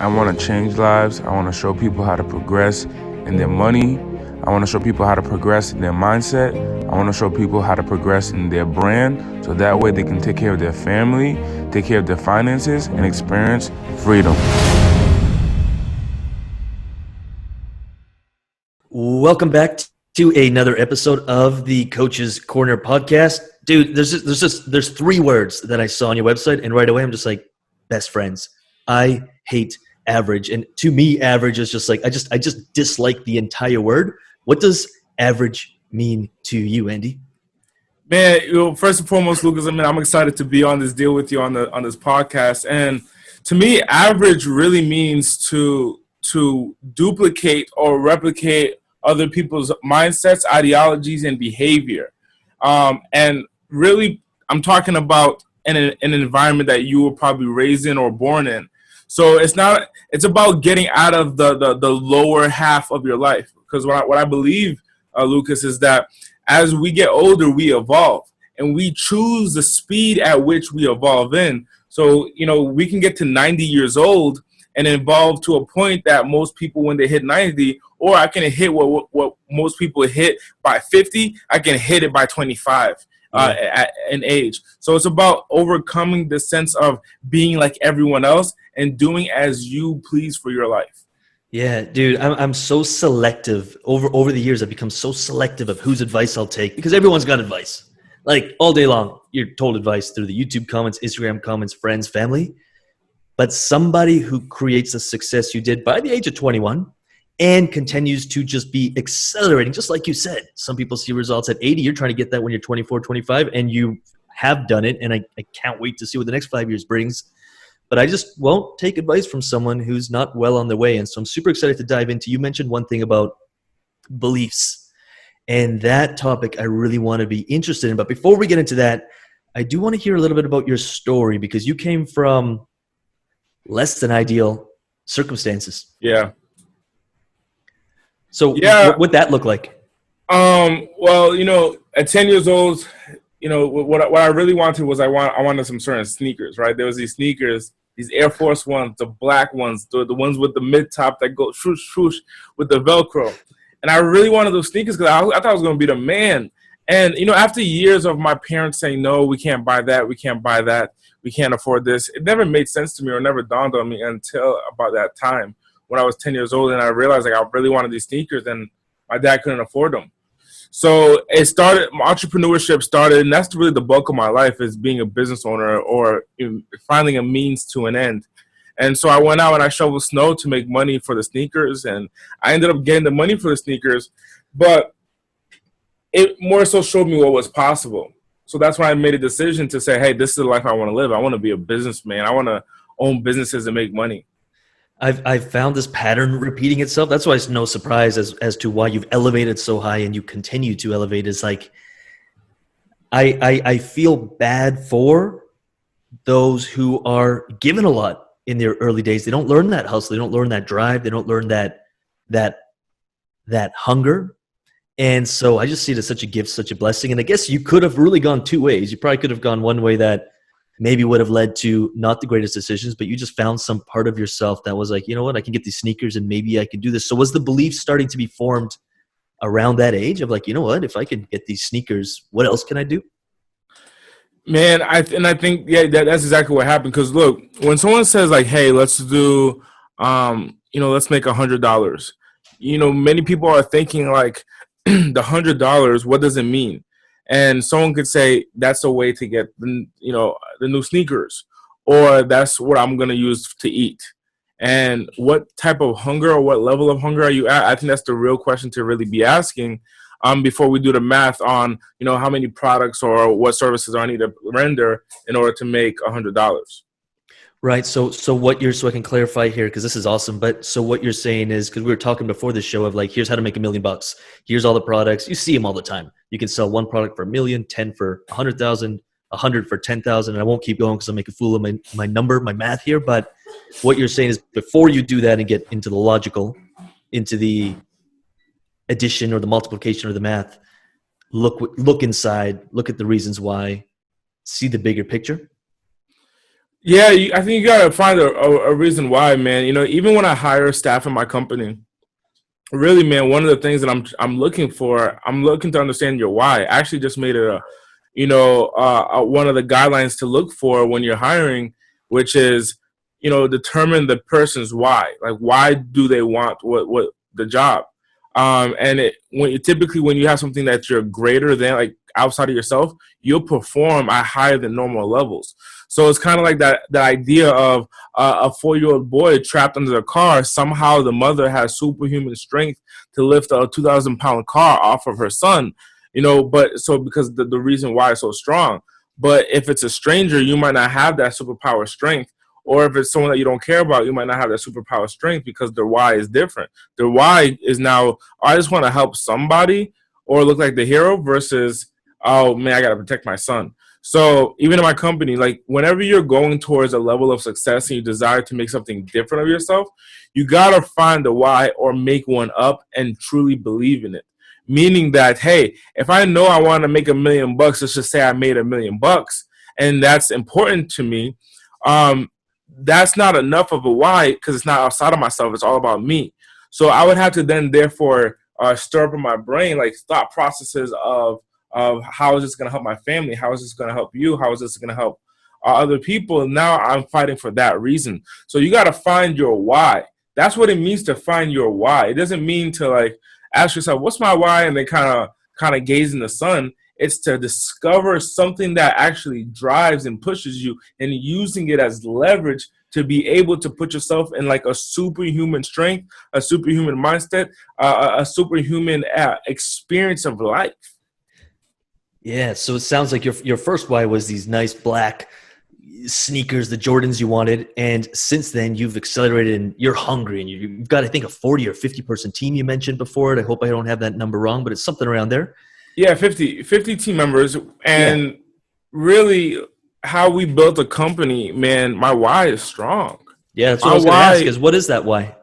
I want to change lives. I want to show people how to progress in their money. I want to show people how to progress in their mindset. I want to show people how to progress in their brand so that way they can take care of their family, take care of their finances, and experience freedom. Welcome back to another episode of the Coach's Corner podcast. Dude, there's three words that I saw on your website, and right away I'm just like, best friends. I hate average, and to me, average is just like I just dislike the entire word. What does average mean to you, Andy? Man, first and foremost, Lucas, I'm excited to be on this deal with you on this podcast. And to me, average really means to duplicate or replicate other people's mindsets, ideologies, and behavior. And really, I'm talking about in an environment that you were probably raised in or born in. So it's about getting out of the lower half of your life. Because what I believe, Lucas, is that as we get older, we evolve, and we choose the speed at which we evolve in. So, we can get to 90 years old and evolve to a point that most people, when they hit 90, or I can hit what most people hit by 50, I can hit it by 25 at an age. So it's about overcoming the sense of being like everyone else and doing as you please for your life. Yeah, dude, I'm so selective. Over the years, I've become so selective of whose advice I'll take because everyone's got advice. Like all day long, you're told advice through the YouTube comments, Instagram comments, friends, family. But somebody who creates the success you did by the age of 21 and continues to just be accelerating, just like you said. Some people see results at 80. You're trying to get that when you're 24, 25, and you have done it. And I can't wait to see what the next 5 years brings. But I just won't take advice from someone who's not well on their way. And so I'm super excited to dive into. You mentioned one thing about beliefs. And that topic I really want to be interested in. But before we get into that, I do want to hear a little bit about your story because you came from less than ideal circumstances. Yeah. So what would that look like? Well, at 10 years old, what I really wanted was I wanted some certain sneakers, right? There was these sneakers, these Air Force Ones, the black ones, the ones with the mid top that go swoosh, swoosh with the Velcro. And I really wanted those sneakers because I thought I was going to be the man. And, after years of my parents saying, no, we can't buy that, we can't buy that, we can't afford this, it never made sense to me or never dawned on me until about that time when I was 10 years old and I realized I really wanted these sneakers and my dad couldn't afford them. So entrepreneurship started, and that's really the bulk of my life is being a business owner or finding a means to an end. And so I went out and I shoveled snow to make money for the sneakers, and I ended up getting the money for the sneakers, but it more so showed me what was possible. So that's why I made a decision to say, hey, this is the life I want to live. I want to be a businessman. I want to own businesses and make money. I've found this pattern repeating itself. That's why it's no surprise as to why you've elevated so high and you continue to elevate. Is like I feel bad for those who are given a lot in their early days. They don't learn that hustle. They don't learn that drive. They don't learn that hunger. And so I just see it as such a gift, such a blessing. And I guess you could have really gone two ways. You probably could have gone one way that maybe would have led to not the greatest decisions, but you just found some part of yourself that was like, you know what, I can get these sneakers and maybe I can do this. So was the belief starting to be formed around that age of like, you know what, if I can get these sneakers, what else can I do? Man, I think, that's exactly what happened. Because look, when someone says like, hey, let's do, let's make $100, many people are thinking like the $100, what does it mean? And someone could say that's a way to get the new sneakers, or that's what I'm going to use to eat. And what type of hunger or what level of hunger are you at? I think that's the real question to really be asking before we do the math on, how many products or what services I need to render in order to make $100. Right. So I can clarify here, because this is awesome. But so what you're saying is, because we were talking before the show of like, here's how to make $1 million. Here's all the products. You see them all the time. You can sell one product for $1 million, 10 for 100,000, 100 for 10,000. And I won't keep going because I'll make a fool of my math here. But what you're saying is before you do that and get into the logical, into the addition or the multiplication or the math, look inside, look at the reasons why, see the bigger picture. Yeah, I think you gotta find a reason why, man. You know, even when I hire staff in my company, really, man, one of the things that I'm looking for, I'm looking to understand your why. I actually just made it one of the guidelines to look for when you're hiring, which is, determine the person's why. Like, why do they want what the job? And typically when you have something that you're greater than, like outside of yourself, you'll perform at higher than normal levels. So it's kind of like that idea of a 4-year-old boy trapped under the car. Somehow the mother has superhuman strength to lift a 2,000-pound car off of her son. But so because the reason why it's so strong. But if it's a stranger, you might not have that superpower strength. Or if it's someone that you don't care about, you might not have that superpower strength because their why is different. Their why is now, I just want to help somebody or look like the hero versus, oh man, I got to protect my son. So even in my company, like whenever you're going towards a level of success and you desire to make something different of yourself, you got to find the why or make one up and truly believe in it. Meaning that, hey, if I know I want to make $1 million, let's just say I made $1 million and that's important to me. That's not enough of a why because it's not outside of myself. It's all about me. So I would have to then therefore stir up in my brain like thought processes of how is this going to help my family? How is this going to help you? How is this going to help other people? Now I'm fighting for that reason. So you got to find your why. That's what it means to find your why. It doesn't mean to like ask yourself, what's my why? And then kind of gaze in the sun. It's to discover something that actually drives and pushes you and using it as leverage to be able to put yourself in like a superhuman strength, a superhuman mindset, a superhuman experience of life. Yeah, so it sounds like your first why was these nice black sneakers, the Jordans you wanted, and since then you've accelerated and you're hungry and you've got, I think, a 40 or 50-person team you mentioned before. I hope I don't have that number wrong, but it's something around there. Yeah, 50 team members. And really how we built a company, man, my why is strong. Yeah, that's what I was going to ask is what is that why?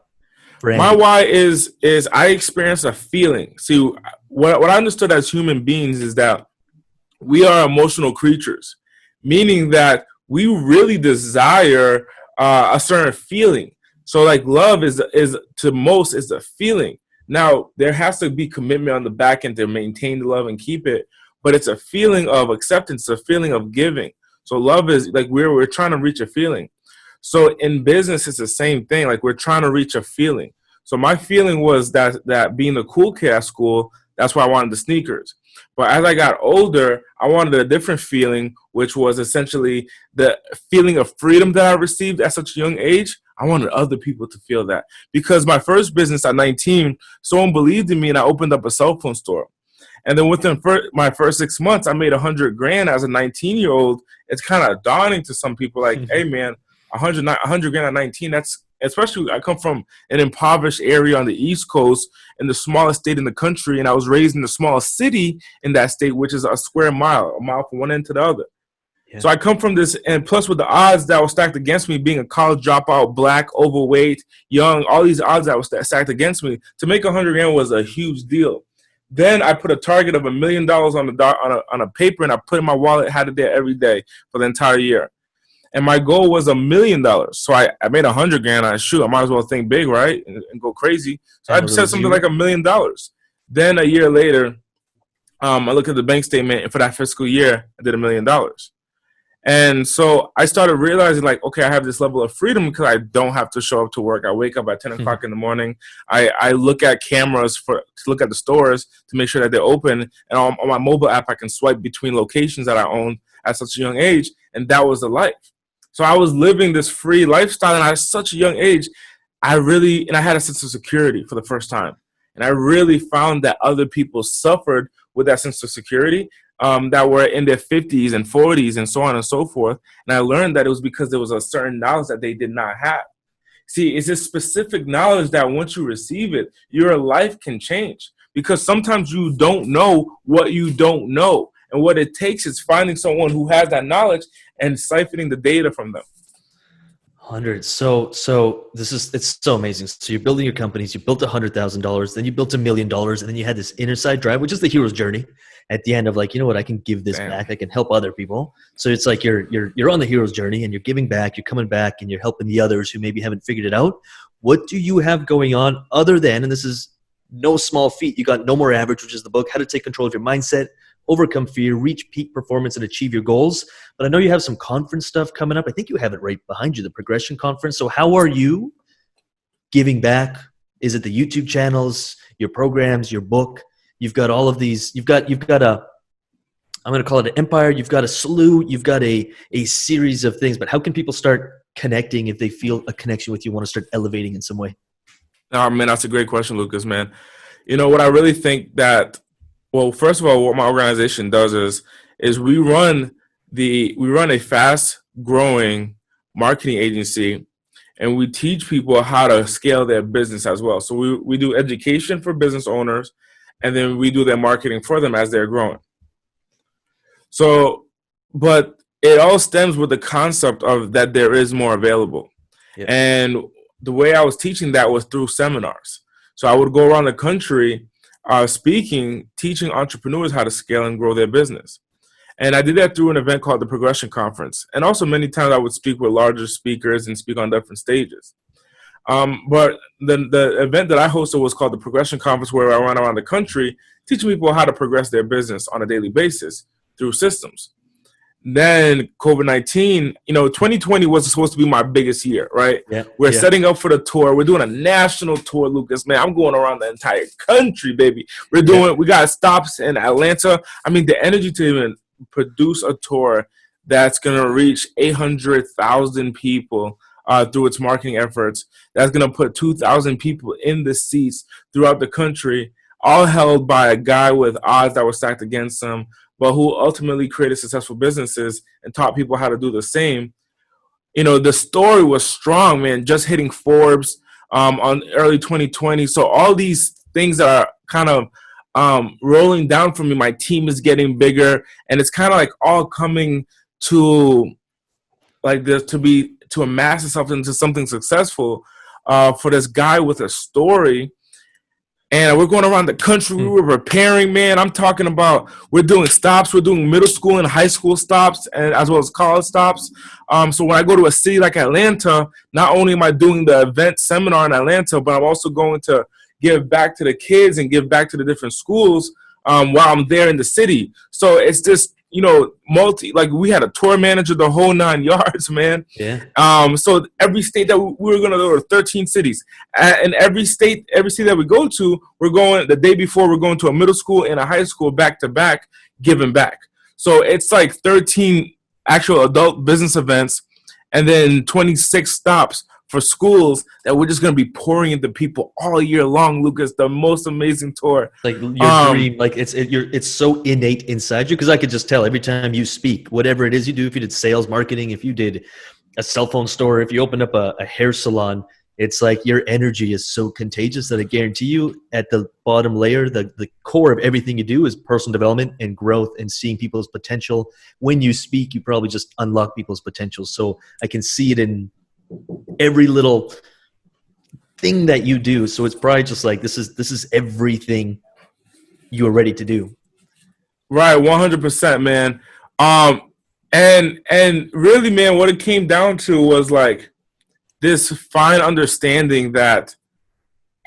My why is I experience a feeling. See, what I understood as human beings is that we are emotional creatures, meaning that we really desire a certain feeling. So like love is to most is a feeling. Now, there has to be commitment on the back end to maintain the love and keep it, but it's a feeling of acceptance, a feeling of giving. So love is like we're trying to reach a feeling. So in business, it's the same thing. Like we're trying to reach a feeling. So my feeling was that being the cool kid at school, that's why I wanted the sneakers. But as I got older, I wanted a different feeling, which was essentially the feeling of freedom that I received at such a young age. I wanted other people to feel that because my first business at 19, someone believed in me and I opened up a cell phone store. And then within my first 6 months, I made $100,000 as a 19-year-old. It's kind of daunting to some people like, hey man, $100,000 at 19, that's, especially I come from an impoverished area on the East Coast in the smallest state in the country. And I was raised in the smallest city in that state, which is a square mile, a mile from one end to the other. Yeah. So I come from this, and plus with the odds that were stacked against me, being a college dropout, black, overweight, young, all these odds that were stacked against me, to make $100,000 was a huge deal. Then I put a target of $1 million on a paper, and I put it in my wallet, had it there every day for the entire year. And my goal was $1 million. So I made $100,000. I might as well think big, right, and go crazy. So I said something like $1 million. Then a year later, I looked at the bank statement, and for that fiscal year, I did $1 million. And so I started realizing, like, okay, I have this level of freedom because I don't have to show up to work. I wake up at 10 o'clock in the morning. I look at cameras to look at the stores to make sure that they're open. And on my mobile app, I can swipe between locations that I own at such a young age. And that was the life. So I was living this free lifestyle, and at such a young age, I had a sense of security for the first time. And I really found that other people suffered with that sense of security, that were in their 50s and 40s and so on and so forth. And I learned that it was because there was a certain knowledge that they did not have. See, it's this specific knowledge that once you receive it, your life can change, because sometimes you don't know what you don't know. And what it takes is finding someone who has that knowledge and siphoning the data from them. 100. So it's so amazing. So you're building your companies. You built $100,000, then you built $1 million, and then you had this inner side drive, which is the hero's journey. At the end of like, you know what, I can give this Damn. back. I can help other people. So it's like you're on the hero's journey, and you're giving back. You're coming back, and you're helping the others who maybe haven't figured it out. What do you have going on other than? And this is no small feat. You got No More Average, which is the book, How to Take Control of Your Mindset, Overcome Fear, Reach Peak Performance, and Achieve Your Goals. But I know you have some conference stuff coming up. I think you have it right behind you, the Progression Conference. So how are you giving back? Is it the YouTube channels, your programs, your book? You've got all of these. You've got a, I'm going to call it an empire. You've got a slew. You've got a series of things. But how can people start connecting if they feel a connection with you, want to start elevating in some way? Oh, man, that's a great question, Lucas, man. You know, what I really think that, well, first of all, what my organization does is we run a fast growing marketing agency, and we teach people how to scale their business as well. So we do education for business owners, and then we do their marketing for them as they're growing. So, but it all stems with the concept of that there is more available. Yeah. And the way I was teaching that was through seminars. So I would go around the country speaking, teaching entrepreneurs how to scale and grow their business. And I did that through an event called the Progression Conference. And also many times I would speak with larger speakers and speak on different stages. But the event that I hosted was called the Progression Conference, where I went around the country teaching people how to progress their business on a daily basis through systems. Then COVID-19, 2020 was supposed to be my biggest year, right? Yeah, We're setting up for the tour. We're doing a national tour, Lucas, man. I'm going around the entire country, baby. We got stops in Atlanta. I mean, the energy to even produce a tour that's going to reach 800,000 people through its marketing efforts. That's going to put 2,000 people in the seats throughout the country, all held by a guy with odds that were stacked against him, but who ultimately created successful businesses and taught people how to do the same. The story was strong, man, just hitting Forbes on early 2020. So all these things that are kind of rolling down for me, my team is getting bigger, and it's kind of like all coming to like this to amass itself into something successful for this guy with a story. And we're going around the country. We were preparing, man. I'm talking about we're doing stops. We're doing middle school and high school stops, and as well as college stops. So when I go to a city like Atlanta, not only am I doing the event seminar in Atlanta, but I'm also going to give back to the kids and give back to the different schools while I'm there in the city. So it's just, we had a tour manager, the whole 9 yards, man. Yeah. So every state that we were going to go to 13 cities, and every state that we go to, we're going the day before, we're going to a middle school and a high school back to back, giving back. So it's like 13 actual adult business events, and then 26 stops for schools that we're just going to be pouring into people all year long, Lucas. The most amazing tour. Like your dream, like it's so innate inside you, because I could just tell every time you speak, whatever it is you do, if you did sales, marketing, if you did a cell phone store, if you opened up a hair salon, it's like your energy is so contagious that I guarantee you at the bottom layer, the core of everything you do is personal development and growth and seeing people's potential. When you speak, you probably just unlock people's potential. So I can see it in every little thing that you do. So it's probably just like this is everything you are ready to do. Right, 100%, man. And really, man, what it came down to was like this fine understanding that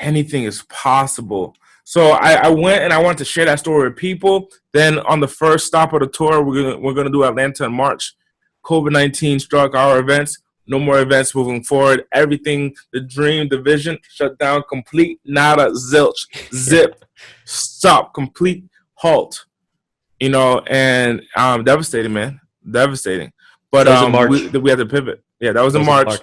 anything is possible. So I went and I wanted to share that story with people. Then on the first stop of the tour, we're gonna do Atlanta in March. COVID-19 struck our events. No more events moving forward. Everything, the dream, the vision, shut down, complete, nada, zilch, zip, stop, complete halt. And devastating, man, devastating. But we had to pivot. Yeah, that was in March.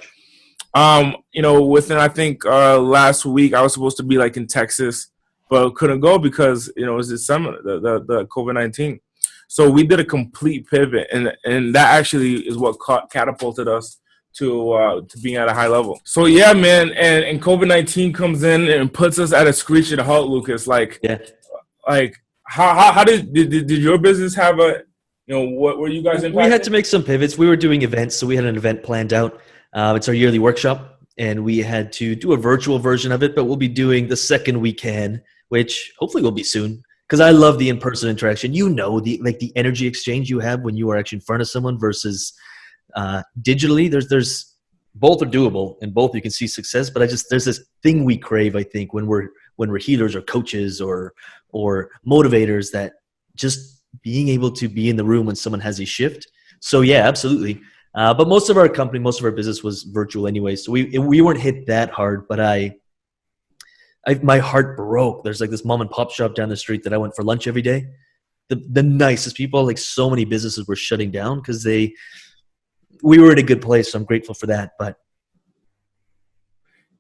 Within I think last week I was supposed to be like in Texas, but couldn't go because it was this summer, the COVID-19. So we did a complete pivot, and that actually is what catapulted us to being at a high level. So yeah, man, and COVID-19 comes in and puts us at a screeching halt, Lucas. Like, yeah, like how did your business have what were you guys impacted? We had to make some pivots. We were doing events, so we had an event planned out. It's our yearly workshop, and we had to do a virtual version of it, but we'll be doing the second we can, which hopefully will be soon. Because I love the in-person interaction. You know, the energy exchange you have when you are actually in front of someone versus digitally. There's both are doable, and both you can see success. But there's this thing we crave, I think, when we're healers or coaches or motivators, that just being able to be in the room when someone has a shift. So yeah, absolutely. But most of our company, most of our business was virtual anyway, so we weren't hit that hard. But my heart broke. There's like this mom and pop shop down the street that I went for lunch every day. The nicest people. Like, so many businesses were shutting down because we were in a good place. So I'm grateful for that. But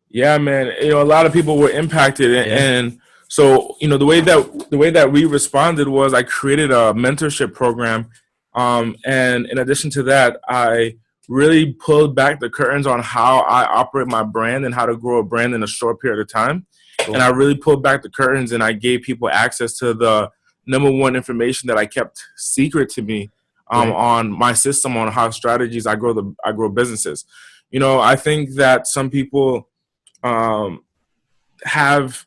yeah, man, a lot of people were impacted, and so the way that we responded was I created a mentorship program, and in addition to that, I really pulled back the curtains on how I operate my brand and how to grow a brand in a short period of time. Cool. And I really pulled back the curtains, and I gave people access to the number one information that I kept secret to me, on my system, on how strategies I grow businesses. I think that some people have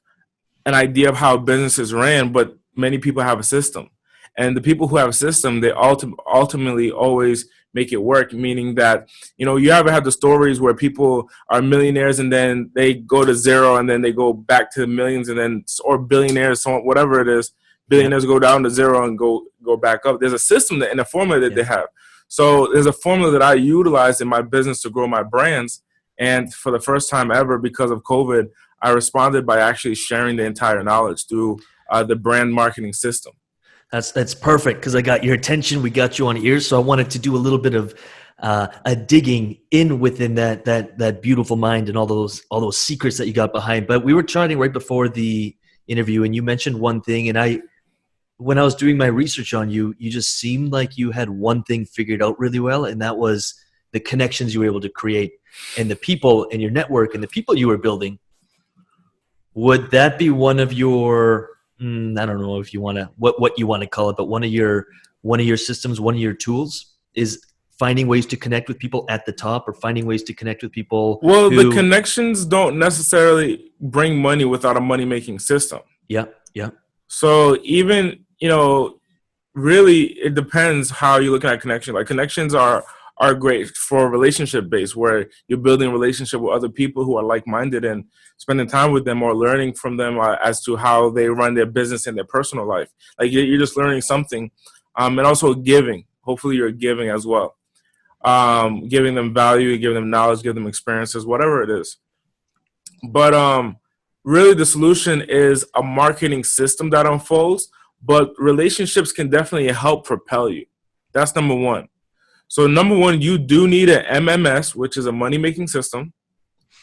an idea of how businesses ran, but many people have a system. And the people who have a system, they ultimately always make it work, meaning that, you ever have the stories where people are millionaires and then they go to zero and then they go back to millions, and then, or billionaires, whatever it is, billionaires go down to zero and go back up. There's a system and a formula that they have. So there's a formula that I utilize in my business to grow my brands. And for the first time ever, because of COVID, I responded by actually sharing the entire knowledge through the brand marketing system. That's perfect, because I got your attention. We got you on ears. So I wanted to do a little bit of a digging in within that beautiful mind and all those secrets that you got behind. But we were chatting right before the interview, and you mentioned one thing, and when I was doing my research on you, you just seemed like you had one thing figured out really well, and that was the connections you were able to create and the people and your network and the people you were building. Would that be one of your, I don't know if you want to, what you want to call it, but one of your systems, one of your tools is finding ways to connect with people at the top, or finding ways to connect with people? Well, the connections don't necessarily bring money without a money-making system. Yeah. So even, really it depends how you're looking at connection. Like, connections are great for relationship based, where you're building a relationship with other people who are like-minded and spending time with them or learning from them as to how they run their business and their personal life. Like, you're just learning something. And also giving. Hopefully you're giving as well. Giving them value, giving them knowledge, giving them experiences, whatever it is. But really the solution is a marketing system that unfolds, but relationships can definitely help propel you. That's number one. So number one, you do need an MMS, which is a money-making system,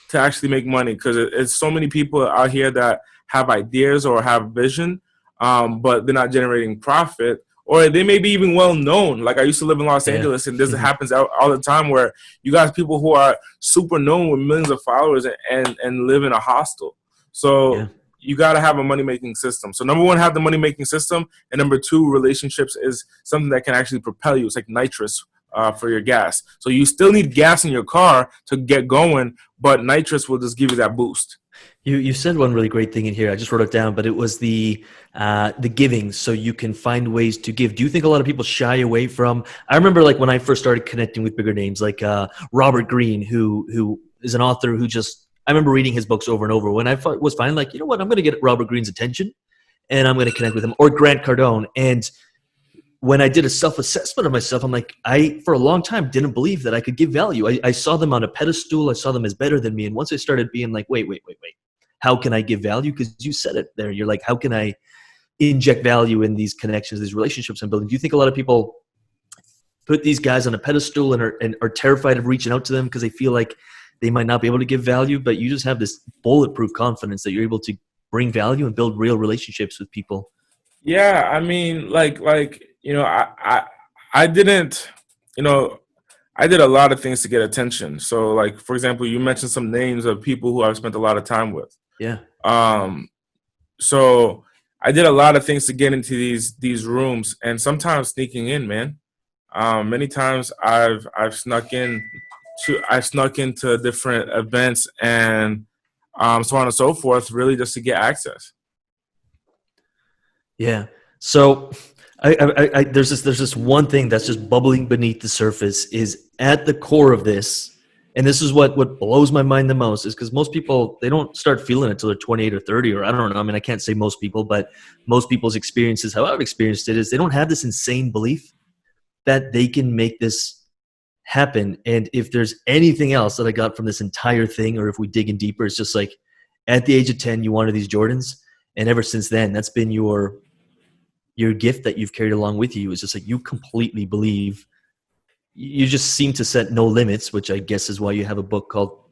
to actually make money, because it's so many people out here that have ideas or have vision, but they're not generating profit, or they may be even well-known. Like, I used to live in Los Angeles, and this happens all the time, where you got people who are super known with millions of followers and live in a hostel. So you got to have a money-making system. So number one, have the money-making system. And number two, relationships is something that can actually propel you. It's like nitrous for your gas. So you still need gas in your car to get going, but nitrous will just give you that boost. You said one really great thing in here. I just wrote it down, but it was the giving. So you can find ways to give. Do you think a lot of people shy away from? I remember, like, when I first started connecting with bigger names, like Robert Greene, who is an author who I remember reading his books over and over. When I was finally like, you know what, I'm going to get Robert Greene's attention, and I'm going to connect with him, or Grant Cardone. And when I did a self-assessment of myself, I'm like, I, for a long time, didn't believe that I could give value. I saw them on a pedestal. I saw them as better than me. And once I started being like, wait, how can I give value? Because you said it there. You're like, how can I inject value in these connections, these relationships I'm building? Do you think a lot of people put these guys on a pedestal and are terrified of reaching out to them because they feel like they might not be able to give value, but you just have this bulletproof confidence that you're able to bring value and build real relationships with people? Yeah, I mean, I didn't, I did a lot of things to get attention. So, like, for example, you mentioned some names of people who I've spent a lot of time with. Yeah. So I did a lot of things to get into these rooms, and sometimes sneaking in, man. Many times I've snuck in I snuck into different events and so on and so forth, really just to get access. Yeah. So there's this one thing that's just bubbling beneath the surface is at the core of this. And this is what blows my mind the most is because most people, they don't start feeling it until they're 28 or 30, or I don't know. I mean, I can't say most people, but most people's experiences, how I've experienced it, is they don't have this insane belief that they can make this happen. And if there's anything else that I got from this entire thing, or if we dig in deeper, it's just like at the age of 10, you wanted these Jordans. And ever since then, that's been your gift that you've carried along with you. Is just like you completely believe. You just seem to set no limits, which I guess is why you have a book called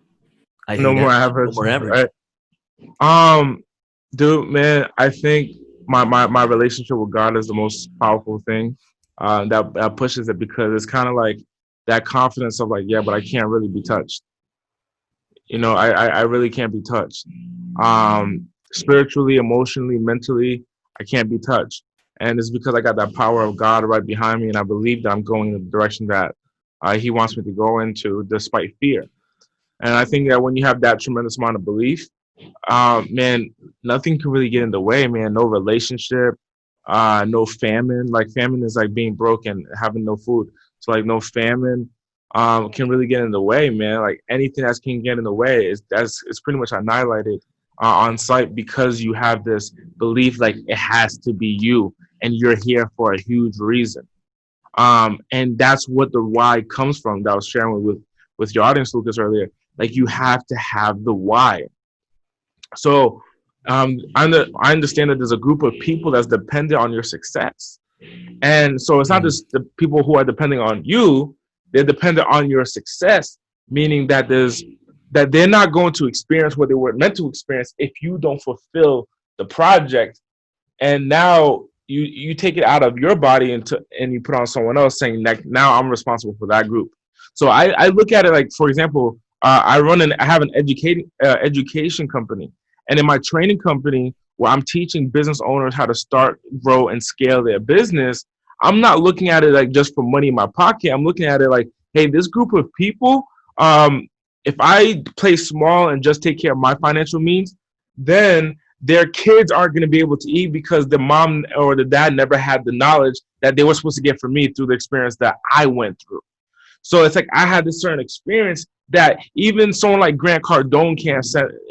No More Average. No More Average. Right? Dude, man, I think my relationship with God is the most powerful thing that pushes it, because it's kind of like that confidence of like, yeah, but I can't really be touched. You know, I really can't be touched. Spiritually, emotionally, mentally, I can't be touched. And it's because I got that power of God right behind me, and I believe that I'm going in the direction that He wants me to go into, despite fear. And I think that when you have that tremendous amount of belief, man, nothing can really get in the way, man. No relationship, no famine. Like famine is like being broke and having no food. So like no famine can really get in the way, man. Like anything that can get in the way it's pretty much annihilated on site, because you have this belief like it has to be you and you're here for a huge reason. And that's what the why comes from that I was sharing with your audience, Lucas, earlier. Like you have to have the why. So I understand that there's a group of people that's dependent on your success. And so it's not just the people who are depending on you, they're dependent on your success, meaning that they're not going to experience what they were meant to experience if you don't fulfill the project. And now you take it out of your body and you put on someone else, saying like, now I'm responsible for that group. So I look at it like, for example, I have an education company. And in my training company, where I'm teaching business owners how to start, grow, and scale their business, I'm not looking at it like just for money in my pocket. I'm looking at it like, hey, this group of people, if I play small and just take care of my financial means, then their kids aren't going to be able to eat because the mom or the dad never had the knowledge that they were supposed to get from me through the experience that I went through. So it's like I had this certain experience that even someone like Grant Cardone can't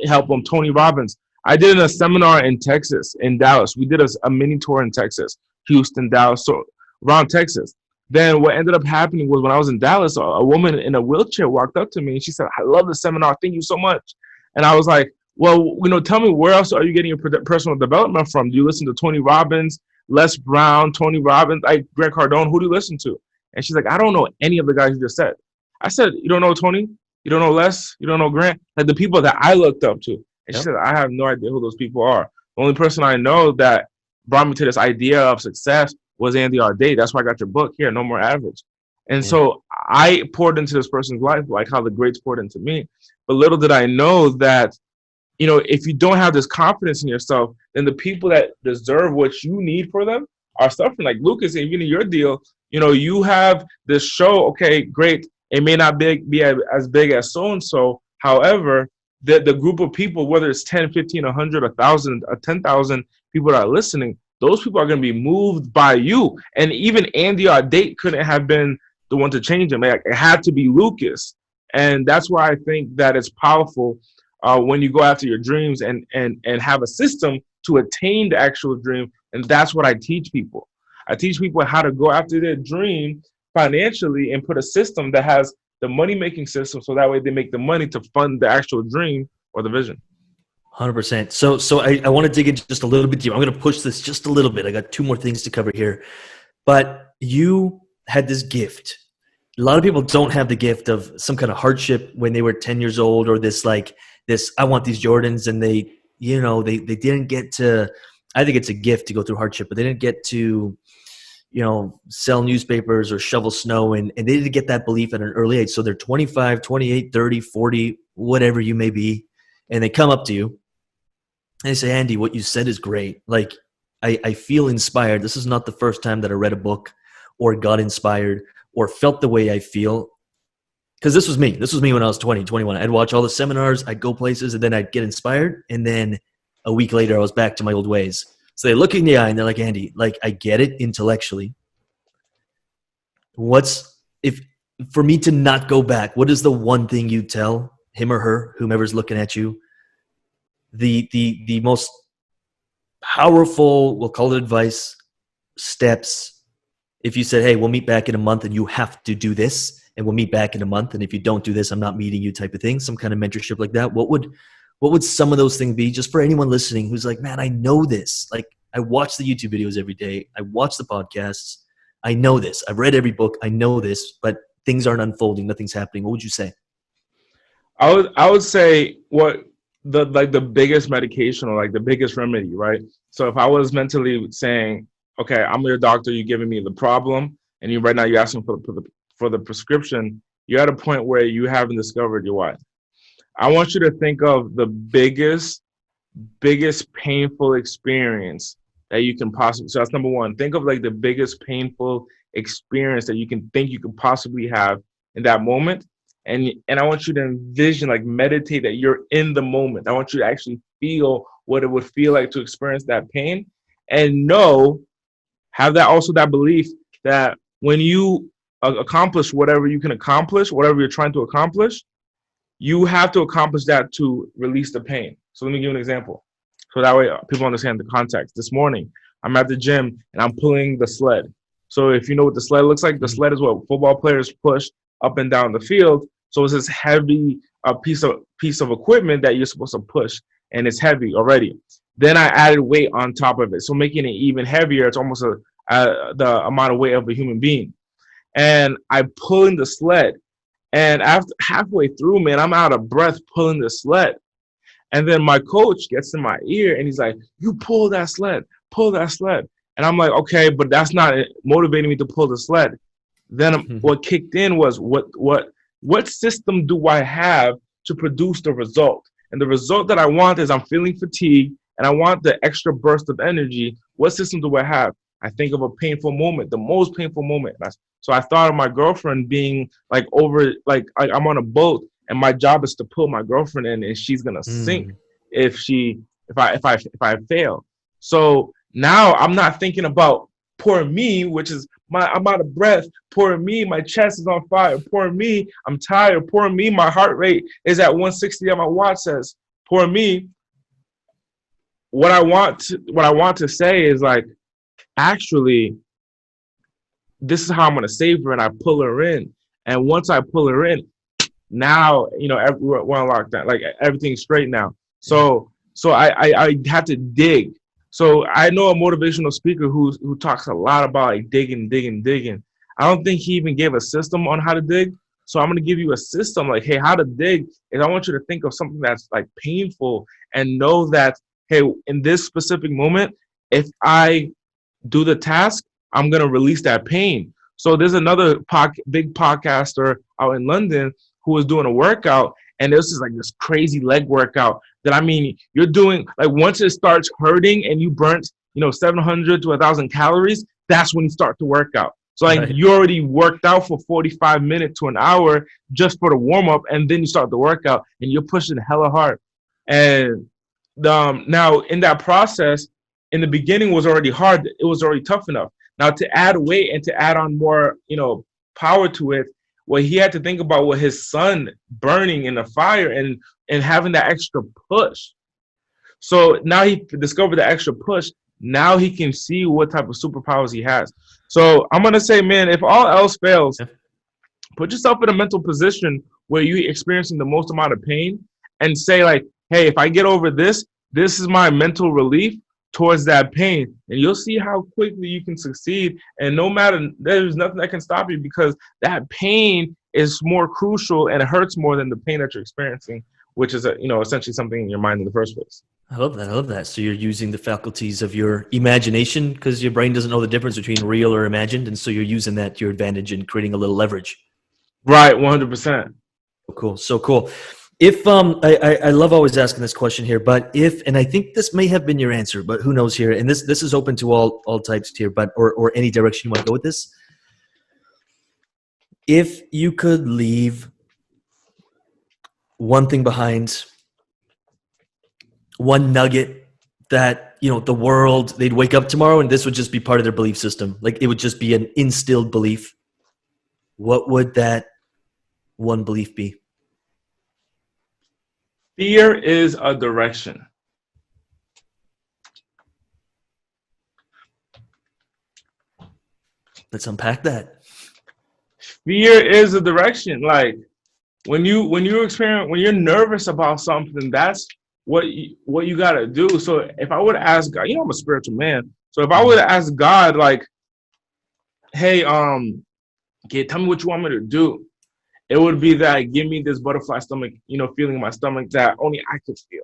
help them, Tony Robbins. I did a seminar in Texas, in Dallas. We did a mini tour in Texas, Houston, Dallas, so around Texas. Then what ended up happening was when I was in Dallas, a woman in a wheelchair walked up to me and she said, I love the seminar. Thank you so much. And I was like, well, tell me, where else are you getting your personal development from? Do you listen to Tony Robbins, Les Brown, Tony Robbins, like Grant Cardone? Who do you listen to? And she's like, I don't know any of the guys you just said. I said, you don't know Tony? You don't know Les? You don't know Grant? Like the people that I looked up to. And she said, I have no idea who those people are. The only person I know that brought me to this idea of success was Andy Audate. That's why I got your book here, No More Average. And so I poured into this person's life, like how the greats poured into me. But little did I know that, if you don't have this confidence in yourself, then the people that deserve what you need for them are suffering. Like Lucas, even in your deal, you have this show. Okay, great. It may not be as big as so-and-so. However, the group of people, whether it's 10, 15, 100, 1,000, 10,000 people that are listening, those people are going to be moved by you. And even Andy Audate couldn't have been the one to change them. It had to be Lucas. And that's why I think that it's powerful when you go after your dreams and have a system to attain the actual dream. And that's what I teach people. I teach people how to go after their dream financially and put a system that has the money-making system, so that way they make the money to fund the actual dream or the vision. 100%. So I want to dig in just a little bit deeper. I'm going to push this just a little bit. I got two more things to cover here. But you had this gift. A lot of people don't have the gift of some kind of hardship when they were 10 years old, or this, I want these Jordans, and they didn't get to, I think it's a gift to go through hardship, but they didn't get to, sell newspapers or shovel snow, and they didn't get that belief at an early age. So they're 25, 28, 30, 40, whatever you may be, and they come up to you and they say, Andy, what you said is great. Like, I feel inspired. This is not the first time that I read a book or got inspired or felt the way I feel. because this was me. This was me when I was 20, 21. I'd watch all the seminars, I'd go places, and then I'd get inspired. And then a week later, I was back to my old ways. So they look in the eye and they're like, Andy, like, I get it intellectually. For me to not go back, what is the one thing you tell him or her, whomever's looking at you? The most powerful, we'll call it advice, steps. If you said, hey, we'll meet back in a month and you have to do this, and we'll meet back in a month, and if you don't do this, I'm not meeting you, type of thing, some kind of mentorship like that, what would some of those things be, just for anyone listening who's like, man, I know this. Like, I watch the YouTube videos every day. I watch the podcasts. I know this. I've read every book. I know this, but things aren't unfolding. Nothing's happening. What would you say? I would say what the biggest medication, or like the biggest remedy, right? So if I was mentally saying, okay, I'm your doctor, you're giving me the problem, and right now you're asking for the prescription, you're at a point where you haven't discovered your why. I want you to think of the biggest painful experience that you can possibly. So that's number one. Think of like the biggest painful experience that you can think you could possibly have in that moment. And I want you to envision, like meditate that you're in the moment. I want you to actually feel what it would feel like to experience that pain, and have that belief that when you accomplish whatever you can accomplish, whatever you're trying to accomplish, you have to accomplish that to release the pain. So let me give you an example, so that way people understand the context. This morning, I'm at the gym and I'm pulling the sled. So if you know what the sled looks like, the sled is what football players push up and down the field. So it's this heavy piece of equipment that you're supposed to push, and it's heavy already. Then I added weight on top of it, so making it even heavier. It's almost the amount of weight of a human being. And I pulling the sled, and after halfway through, man, I'm out of breath pulling the sled. And then my coach gets in my ear and he's like, "You pull that sled, pull that sled." And I'm like, okay, but that's not motivating me to pull the sled. Then what kicked in was what system do I have to produce the result? And the result that I want is I'm feeling fatigued and I want the extra burst of energy. What system do I have? I think of a painful moment, the most painful moment. So I thought of my girlfriend being like I'm on a boat and my job is to pull my girlfriend in, and she's gonna sink if I fail. So now I'm not thinking about poor me, which is I'm out of breath. Poor me, my chest is on fire. Poor me, I'm tired. Poor me, my heart rate is at 160 on my watch says. Poor me. What I want to say is like, actually, this is how I'm gonna save her, and I pull her in. And once I pull her in, now we're on lockdown, like everything's straight now. So I have to dig. So I know a motivational speaker who talks a lot about like digging. I don't think he even gave a system on how to dig. So I'm gonna give you a system like, hey, how to dig is I want you to think of something that's like painful and know that, hey, in this specific moment, if I do the task, I'm gonna release that pain. So there's another big podcaster out in London who was doing a workout, and this is like this crazy leg workout that, I mean, you're doing like, once it starts hurting and you burnt 700 to 1,000 calories, that's when you start to work out. So like, right, you already worked out for 45 minutes to an hour just for the warm up, and then you start the workout and you're pushing hella hard. And now in that process, in the beginning was already hard. It was already tough enough. Now to add weight and to add on more, power to it, what he had to think about was his son burning in the fire and having that extra push. So now he discovered the extra push. Now he can see what type of superpowers he has. So I'm going to say, man, if all else fails, put yourself in a mental position where you're experiencing the most amount of pain and say like, hey, if I get over this, this is my mental relief towards that pain, and you'll see how quickly you can succeed. And there's nothing that can stop you, because that pain is more crucial and it hurts more than the pain that you're experiencing, which is essentially something in your mind in the first place. I love that. So you're using the faculties of your imagination, because your brain doesn't know the difference between real or imagined, and so you're using that to your advantage and creating a little leverage. Right, 100%. So cool. If I love always asking this question here, but and I think this may have been your answer, but who knows here, and this is open to all types here, but or any direction you want to go with this. If you could leave one thing behind, one nugget that, the world, they'd wake up tomorrow and this would just be part of their belief system. Like it would just be an instilled belief. What would that one belief be? Fear is a direction. Let's unpack that. Fear is a direction. Like when you're nervous about something, that's what you gotta do. So if I would ask God, I'm a spiritual man. So if I would ask God, like, hey, okay, tell me what you want me to do, it would be that give me this butterfly stomach, feeling in my stomach that only I could feel.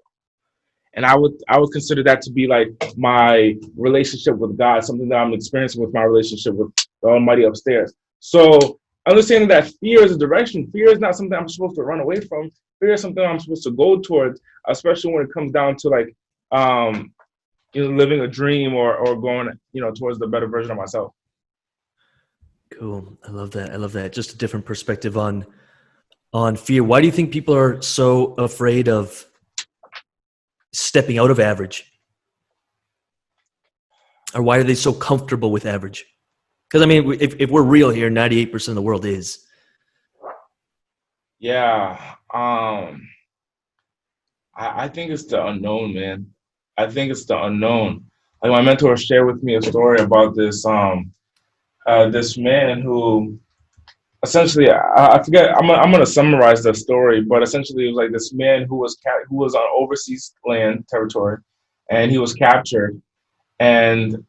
And I would consider that to be like my relationship with God, something that I'm experiencing with my relationship with the Almighty upstairs. So understanding that fear is a direction. Fear is not something I'm supposed to run away from. Fear is something I'm supposed to go towards, especially when it comes down to like, living a dream or going, towards the better version of myself. Cool. I love that. Just a different perspective on fear. Why do you think people are so afraid of stepping out of average? Or why are they so comfortable with average? Because, if we're real here, 98% of the world is. Yeah. I think it's the unknown, man. I think it's the unknown. Like my mentor shared with me a story about this this man who essentially, I forget, I'm going to summarize the story, but essentially it was like this man who was on overseas land territory, and he was captured, and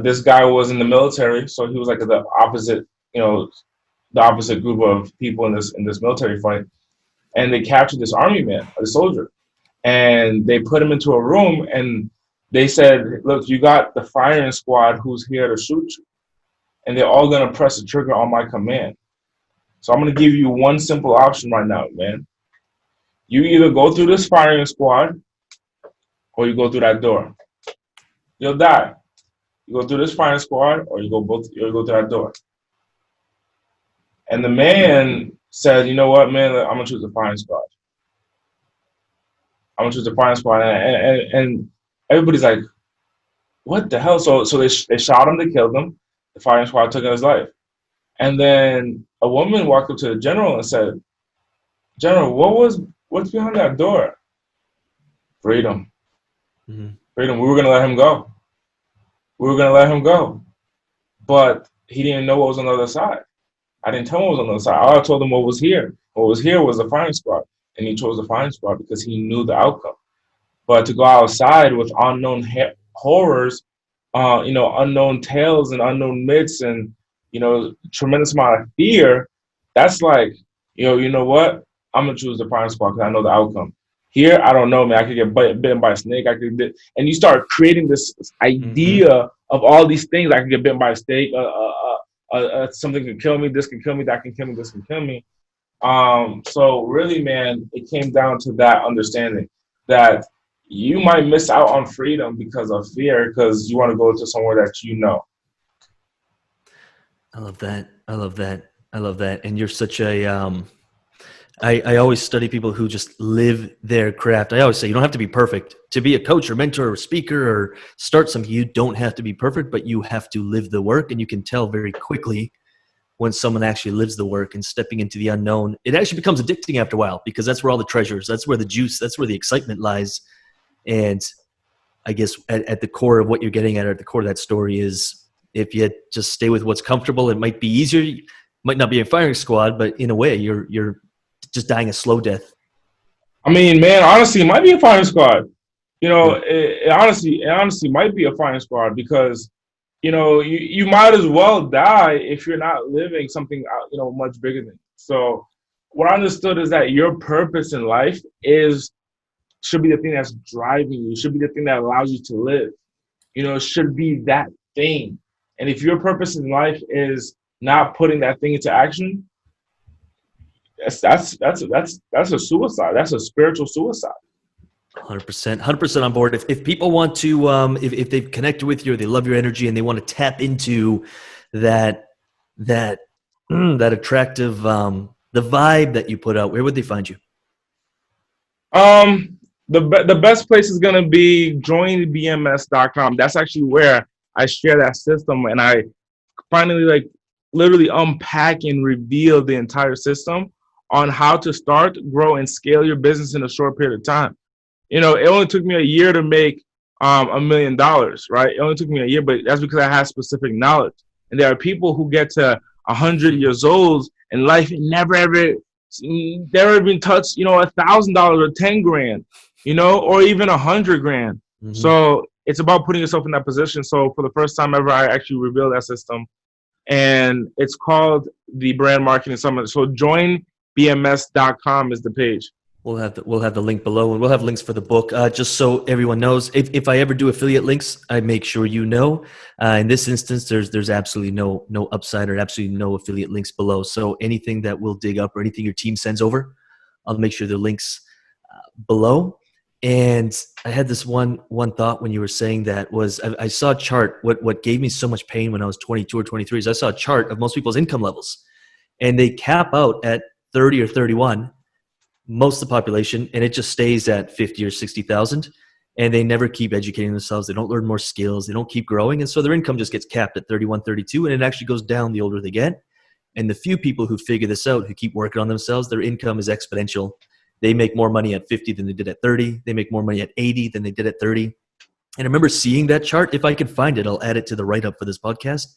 this guy was in the military, so he was like the opposite group of people in this military fight, and they captured this army man, a soldier, and they put him into a room, and they said, look, you got the firing squad who's here to shoot you, and they're all going to press the trigger on my command. So I'm going to give you one simple option right now, man. You either go through this firing squad or you go through that door. You'll die. You go through this firing squad or you go through that door. And the man said, you know what, man, I'm going to choose the firing squad. I'm going to choose the firing squad. And everybody's like, what the hell? So they shot him, they killed him. The firing squad took his life. And then a woman walked up to the general and said, General, what's behind that door? Freedom. Mm-hmm. Freedom. We were going to let him go. But he didn't know what was on the other side. I didn't tell him what was on the other side. All I told him what was here. What was here was the firing squad. And he chose the firing squad because he knew the outcome. But to go outside with unknown horrors, unknown tales and unknown myths and, tremendous amount of fear, that's like, you know what? I'm going to choose the firing squad because I know the outcome. Here, I don't know, man. I could get bitten by a snake. And you start creating this idea of all these things. I could get bitten by a snake. Something can kill me. This can kill me. That can kill me. This can kill me. So really, man, it came down to that understanding that you might miss out on freedom because of fear, because you want to go to somewhere that you know. I love that. And you're such a, I always study people who just live their craft. I always say you don't have to be perfect to be a coach or mentor or speaker or start something. You don't have to be perfect, but you have to live the work. And you can tell very quickly when someone actually lives the work and stepping into the unknown. It actually becomes addicting after a while because that's where all the treasures, that's where the juice, that's where the excitement lies. And I guess at the core of what you're getting at the core of that story is if you just stay with what's comfortable, it might be easier. You might not be a firing squad, but in a way you're just dying a slow death. I mean, man, honestly, it might be a firing squad. It honestly might be a firing squad because, you might as well die if you're not living something, much bigger than you. So what I understood is that your purpose in life should be the thing that's driving you, should be the thing that allows you to live. It should be that thing. And if your purpose in life is not putting that thing into action, that's a suicide. That's a spiritual suicide. 100% on board. If people want to, if they've connected with you, or they love your energy, and they want to tap into that attractive, the vibe that you put out, where would they find you? The best place is gonna be joinbms.com. That's actually where I share that system, and I finally like literally unpack and reveal the entire system on how to start, grow, and scale your business in a short period of time. It only took me a year to make $1 million, right? It only took me a year, but that's because I had specific knowledge. And there are people who get to 100 years old and life never ever been touched, $1,000 or 10 grand, or even 100 grand. Mm-hmm. So it's about putting yourself in that position. So for the first time ever, I actually revealed that system, and it's called the Brand Marketing Summit. So joinbms.com is the page. We'll have the link below, and we'll have links for the book. Just so everyone knows, if I ever do affiliate links, I make sure you know. In this instance, there's absolutely no upside or absolutely no affiliate links below. So anything that we'll dig up or anything your team sends over, I'll make sure the links below. And I had this one thought when you were saying that was I saw a chart. What gave me so much pain when I was 22 or 23 is I saw a chart of most people's income levels, and they cap out at 30 or 31. Most of the population, and it just stays at 50 or 60,000, and they never keep educating themselves. They don't learn more skills. They don't keep growing. And so their income just gets capped at 31, 32, and it actually goes down the older they get. And the few people who figure this out, who keep working on themselves, their income is exponential. They make more money at 50 than they did at 30. They make more money at 80 than they did at 30. And I remember seeing that chart. If I can find it, I'll add it to the write-up for this podcast,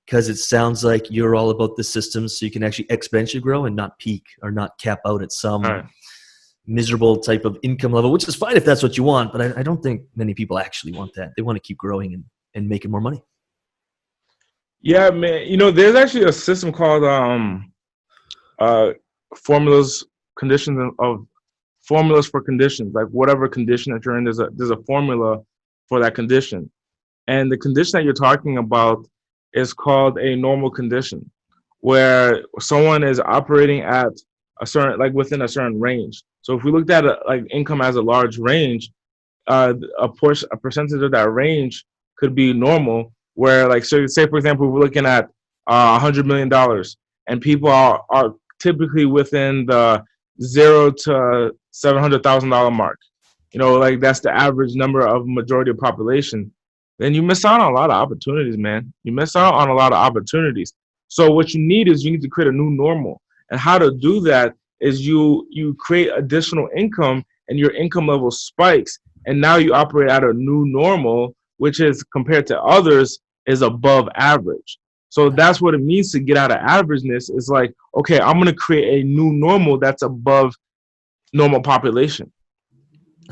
because it sounds like you're all about the systems so you can actually exponentially grow and not peak or not cap out at some miserable type of income level, which is fine if that's what you want, but I don't think many people actually want that. They want to keep growing and making more money. Yeah, man. There's actually a system called formulas for conditions. Like whatever condition that you're in, there's a formula for that condition. And the condition that you're talking about is called a normal condition, where someone is operating at a certain, like within a certain range. So if we looked at like income as a large range, a percentage of that range could be normal, where like, so say for example, we're looking at $100 million, and people are typically within the $0 to $700,000 mark. Like that's the average number of majority of population. Then you miss out on a lot of opportunities, man. You miss out on a lot of opportunities. So what you need to create a new normal. And how to do that is you create additional income, and your income level spikes. And now you operate at a new normal, which is compared to others is above average. So that's what it means to get out of averageness. Is like, okay, I'm going to create a new normal that's above normal population.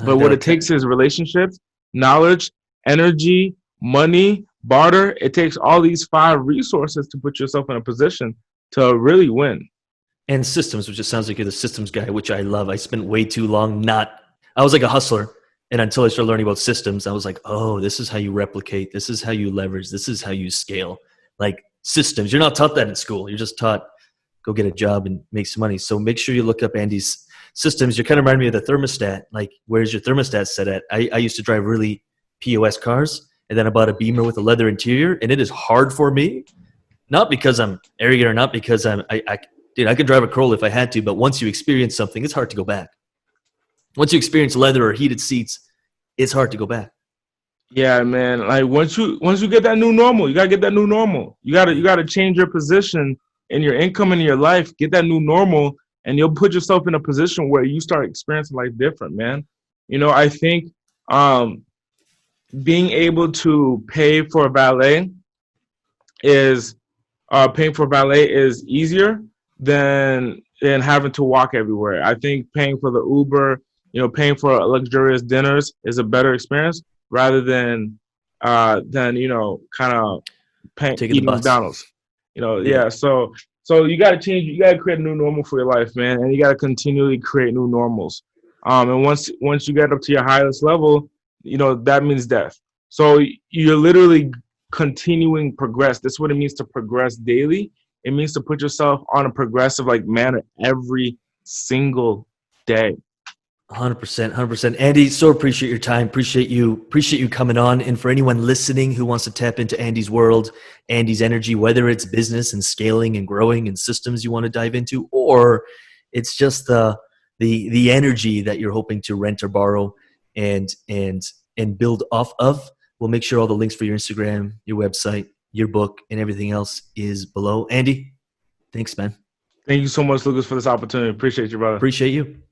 But what it takes is relationships, knowledge, energy, money, barter. It takes all these 5 resources to put yourself in a position to really win. And systems, which it sounds like you're the systems guy, which I love. I spent way too long I was like a hustler. And until I started learning about systems, I was like, oh, this is how you replicate. This is how you leverage. This is how you scale. Like systems. You're not taught that in school. You're just taught, go get a job and make some money. So make sure you look up Andy's systems. You kind of remind me of the thermostat. Like, where's your thermostat set at? I used to drive really POS cars, and then I bought a Beamer with a leather interior, and it is hard for me, not because I'm arrogant or not because I could drive a Corolla if I had to, but once you experience something, it's hard to go back. Once you experience leather or heated seats, it's hard to go back. Yeah, man. Like once you get that new normal, you gotta get that new normal. You gotta change your position in your income in your life. Get that new normal, and you'll put yourself in a position where you start experiencing life different, man. I think being able to pay for valet is easier than having to walk everywhere. I think paying for the Uber, paying for luxurious dinners is a better experience rather than kind of eating McDonald's. Yeah. So you got to change. You got to create a new normal for your life, man, and you got to continually create new normals. And once you get up to your highest level, that means death. So you're literally continuing progress. That's what it means to progress daily. It means to put yourself on a progressive manner every single day. 100%. Andy, so appreciate your time. Appreciate you coming on. And for anyone listening who wants to tap into Andy's world, Andy's energy, whether it's business and scaling and growing and systems you want to dive into, or it's just the the energy that you're hoping to rent or borrow and build off of. We'll make sure all the links for your Instagram, your website, your book, and everything else is below. Andy, thanks, man. Thank you so much, Lucas, for this opportunity. Appreciate you, brother. Appreciate you.